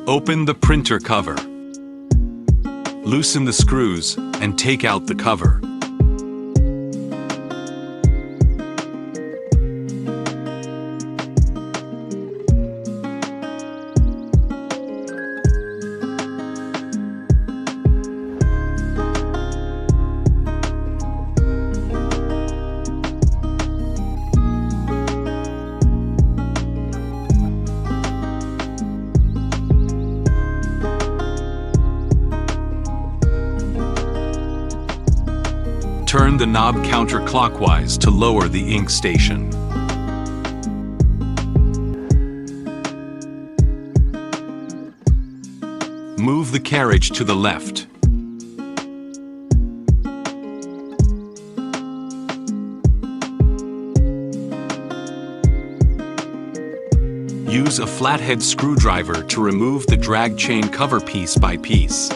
Open the printer cover. Loosen the screws and take out the cover. Turn the knob counterclockwise to lower the ink station. Move the carriage to the left. Use a flathead screwdriver to remove the drag chain cover piece by piece.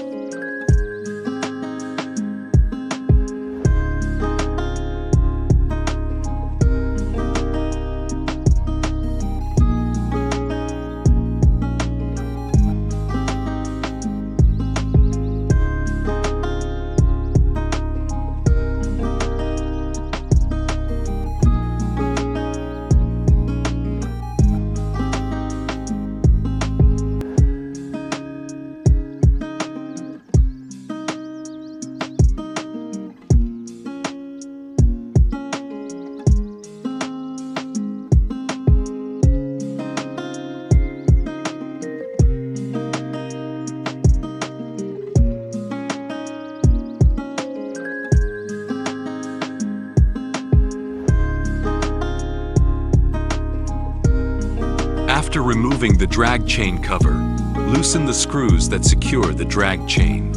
After removing the drag chain cover, loosen the screws that secure the drag chain.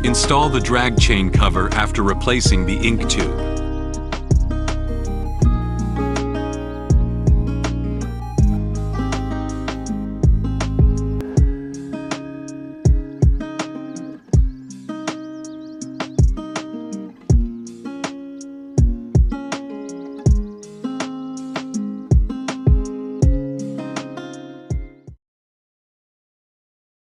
Install the drag chain cover after replacing the ink tube.